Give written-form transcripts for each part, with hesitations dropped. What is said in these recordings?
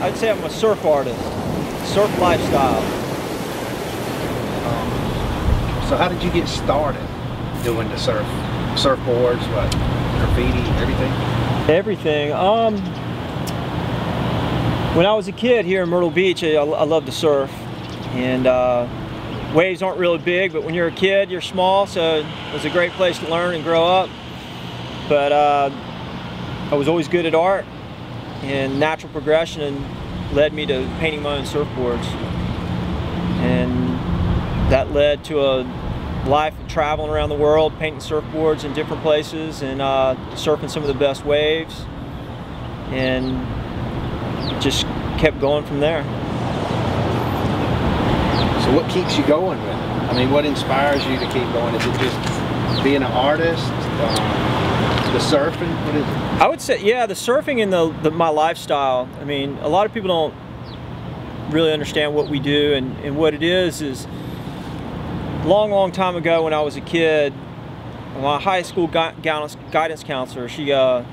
I'd say I'm a surf artist, surf lifestyle. So how did you get started doing the surfboards, what, graffiti, everything? Everything. When I was a kid here in Myrtle Beach, I loved to surf, and waves aren't really big, but when you're a kid, you're small, so it was a great place to learn and grow up. But I was always good at art, and natural progression led me to painting my own surfboards, and that led to a life of traveling around the world, painting surfboards in different places, and surfing some of the best waves, and just kept going from there. So what keeps you going with it? I mean, what inspires you to keep going? Is it just being an artist, the surfing? What is it? I would say, yeah, the surfing and my lifestyle. I mean, a lot of people don't really understand what we do, and what it is a long time ago when I was a kid, my high school guidance counselor, she goes,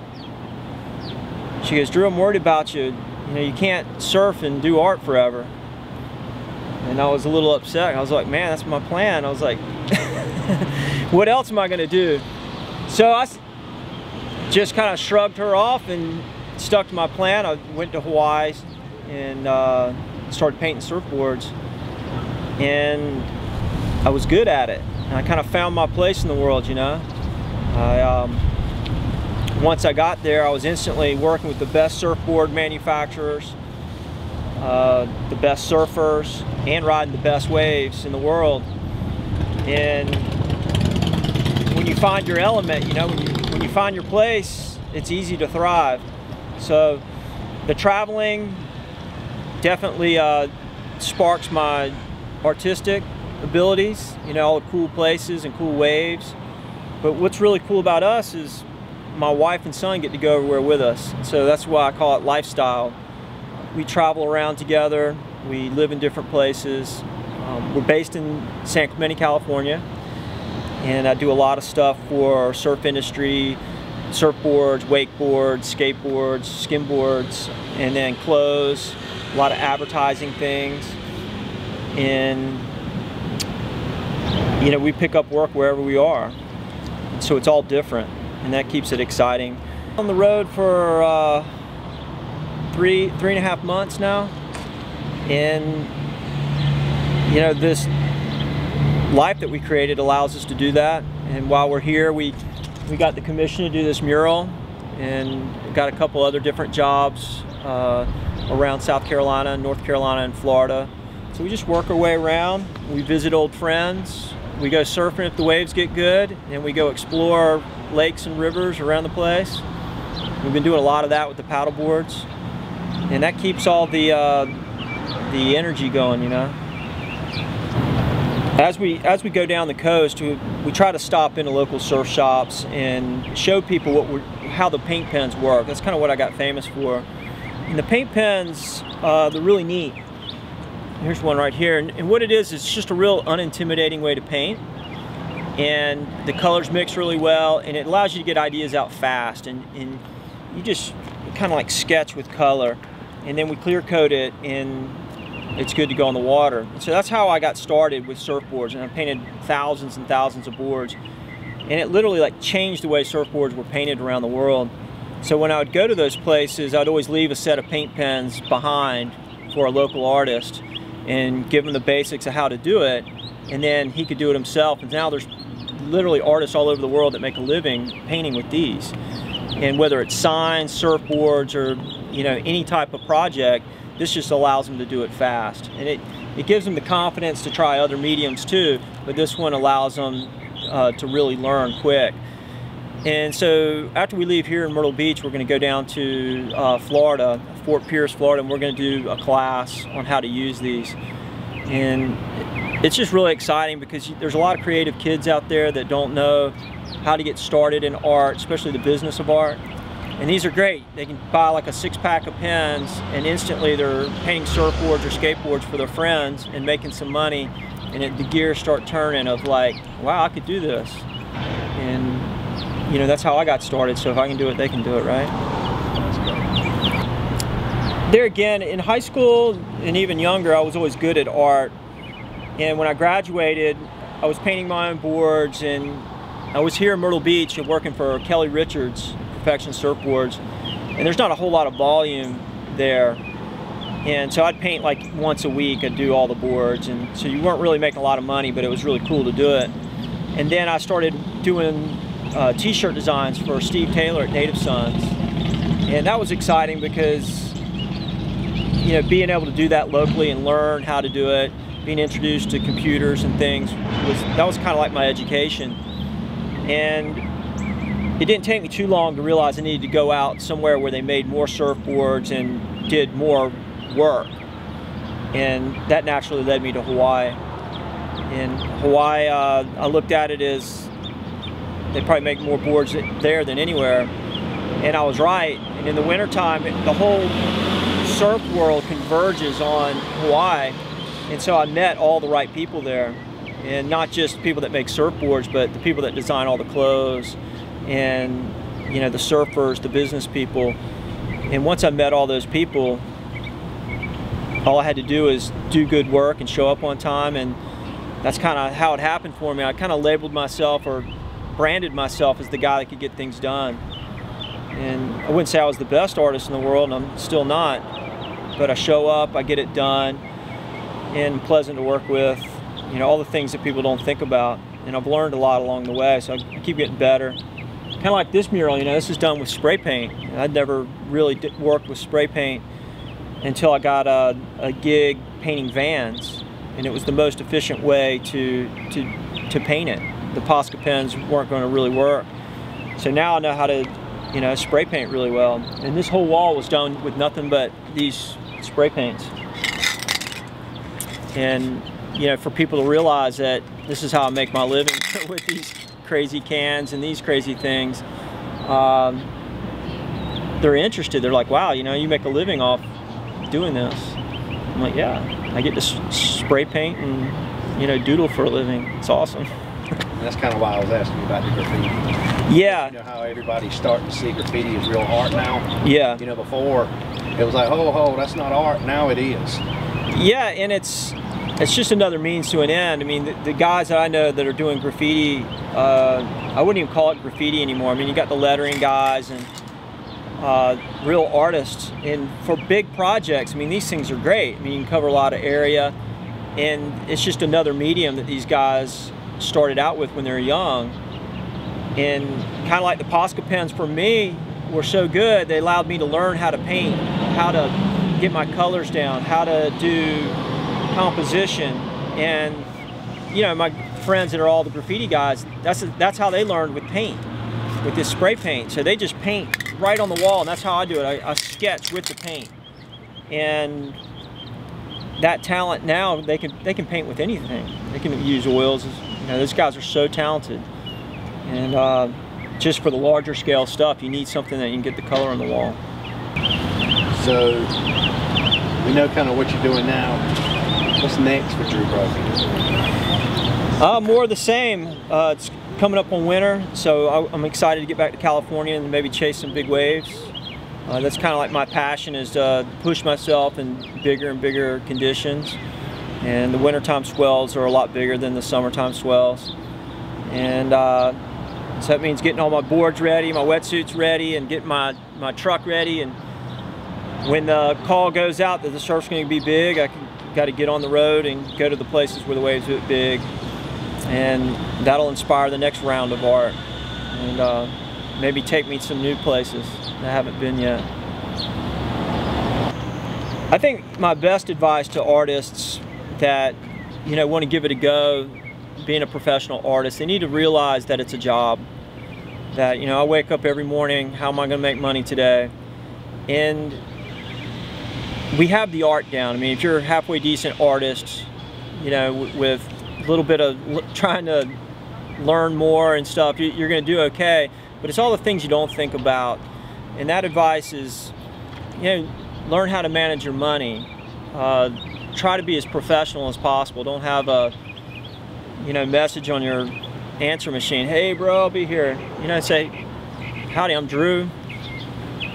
"Drew, I'm worried about you. You know, you can't surf and do art forever." And I was a little upset. I was like, man, that's my plan. I was like, what else am I going to do? So I just kind of shrugged her off and stuck to my plan. I went to Hawaii and started painting surfboards. And I was good at it. And I kind of found my place in the world, you know. Once I got there, I was instantly working with the best surfboard manufacturers, the best surfers, and riding the best waves in the world. And when you find your element, you know, when you find your place, it's easy to thrive. So the traveling definitely sparks my artistic abilities, you know, all the cool places and cool waves. But what's really cool about us is my wife and son get to go everywhere with us. So that's why I call it lifestyle. We travel around together, we live in different places. We're based in San Clemente, California, and I do a lot of stuff for surf industry, surfboards, wakeboards, skateboards, skimboards, and then clothes, a lot of advertising things. And you know, we pick up work wherever we are, so it's all different, and that keeps it exciting. On the road for three and a half months now, and you know, this life that we created allows us to do that. And while we're here, we got the commission to do this mural, and got a couple other different jobs around South Carolina, North Carolina, and Florida. So we just work our way around. We visit old friends. We go surfing if the waves get good, and we go explore lakes and rivers around the place. We've been doing a lot of that with the paddle boards, and that keeps all the energy going, you know. As we go down the coast, we try to stop into local surf shops and show people how the paint pens work. That's kind of what I got famous for. And the paint pens, they're really neat. Here's one right here, and what it is, it's just a real unintimidating way to paint, and the colors mix really well, and it allows you to get ideas out fast, and you just kind of like sketch with color, and then we clear coat it, and it's good to go on the water. And so that's how I got started with surfboards, and I painted thousands and thousands of boards, and it literally like changed the way surfboards were painted around the world. So when I would go to those places, I'd always leave a set of paint pens behind for a local artist and give him the basics of how to do it, and then he could do it himself. And now there's literally artists all over the world that make a living painting with these. And whether it's signs, surfboards, or you know, any type of project, this just allows them to do it fast. And it gives them the confidence to try other mediums too, but this one allows them to really learn quick. And so after we leave here in Myrtle Beach, we're going to go down to Florida, Fort Pierce, Florida, and we're going to do a class on how to use these. And it's just really exciting because there's a lot of creative kids out there that don't know how to get started in art, especially the business of art. And these are great. They can buy like a 6-pack of pens, and instantly they're painting surfboards or skateboards for their friends and making some money, and the gears start turning of like, wow, I could do this. And you know, that's how I got started, so if I can do it, they can do it, right? There again, in high school and even younger, I was always good at art. And when I graduated, I was painting my own boards, and I was here in Myrtle Beach and working for Kelly Richards, Perfection Surfboards. And there's not a whole lot of volume there. And so I'd paint like once a week, I'd do all the boards. And so you weren't really making a lot of money, but it was really cool to do it. And then I started doing t-shirt designs for Steve Taylor at Native Sons. And that was exciting because, you know, being able to do that locally and learn how to do it, being introduced to computers and things, that was kind of like my education. And it didn't take me too long to realize I needed to go out somewhere where they made more surfboards and did more work. And that naturally led me to Hawaii. In Hawaii, I looked at it as they probably make more boards there than anywhere. And I was right. And in the wintertime, the whole surf world converges on Hawaii. And so I met all the right people there. And not just people that make surfboards, but the people that design all the clothes, and, you know, the surfers, the business people. And once I met all those people, all I had to do is do good work and show up on time, and that's kind of how it happened for me. I kind of labeled myself or branded myself as the guy that could get things done. And I wouldn't say I was the best artist in the world, and I'm still not, but I show up, I get it done, and pleasant to work with, you know, all the things that people don't think about. And I've learned a lot along the way, so I keep getting better. Kind of like this mural, you know, this is done with spray paint. I'd never really worked with spray paint until I got a gig painting vans, and it was the most efficient way to paint it. The Posca pens weren't going to really work, so now I know how to, you know, spray paint really well. And this whole wall was done with nothing but these spray paints. And, you know, for people to realize that this is how I make my living with these crazy cans and these crazy things, they're interested. They're like, wow, you know, you make a living off doing this. I'm like, yeah, I get to spray paint and, you know, doodle for a living. It's awesome. That's kind of why I was asking you about the graffiti. Yeah. You know how everybody's starting to see graffiti as real art now? Yeah. You know, before it was like, oh, that's not art. Now it is. Yeah, and it's just another means to an end. I mean, the guys that I know that are doing graffiti, I wouldn't even call it graffiti anymore. I mean, you got the lettering guys and real artists. And for big projects, I mean, these things are great. I mean, you can cover a lot of area, and it's just another medium that these guys started out with when they were young. And kind of like the Posca pens for me were so good, they allowed me to learn how to paint, how to get my colors down, how to do composition. And, you know, my friends that are all the graffiti guys, that's how they learned with paint, with this spray paint. So they just paint right on the wall, and that's how I do it. I sketch with the paint. And that talent now, they can paint with anything. They can use oils. You know, those guys are so talented. And just for the larger scale stuff, you need something that you can get the color on the wall. So we know kind of what you're doing now. What's next for Drew Brophy? More of the same. It's coming up on winter, so I'm excited to get back to California and maybe chase some big waves. That's kind of like my passion, is to push myself in bigger and bigger conditions. And the wintertime swells are a lot bigger than the summertime swells. And so that means getting all my boards ready, my wetsuits ready, and getting my truck ready. And when the call goes out that the surf's going to be big, I got to get on the road and go to the places where the waves get big. And that'll inspire the next round of art. And maybe take me to some new places that I haven't been yet. I think my best advice to artists that, you know, want to give it a go, being a professional artist, they need to realize that it's a job. That, you know, I wake up every morning, how am I going to make money today? And we have the art down. I mean, if you're a halfway decent artist, you know, with a little bit of trying to learn more and stuff, you're going to do okay. But it's all the things you don't think about. And that advice is, you know, learn how to manage your money. Try to be as professional as possible. Don't have a, you know, message on your answer machine, hey bro, I'll be here. You know, say, howdy, I'm Drew.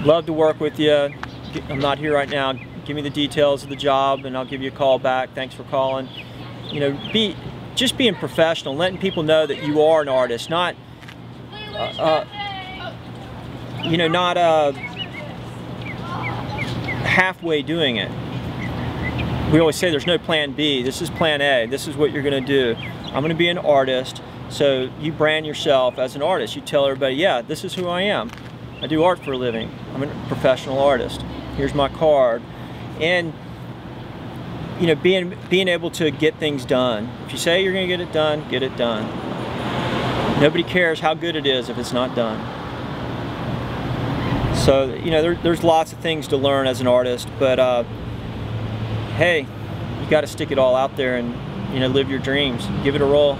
Love to work with you. I'm not here right now. give me the details of the job, and I'll give you a call back. Thanks for calling. You know, just being professional, letting people know that you are an artist, not you know, not halfway doing it. We always say there's no plan B. This is plan A. This is what you're going to do. I'm going to be an artist. So you brand yourself as an artist. You tell everybody, yeah, this is who I am. I do art for a living. I'm a professional artist. Here's my card. And you know, being able to get things done. If you say you're going to get it done, get it done. Nobody cares how good it is if it's not done. So, you know, there's lots of things to learn as an artist, but hey, you got to stick it all out there and, you know, live your dreams. Give it a roll.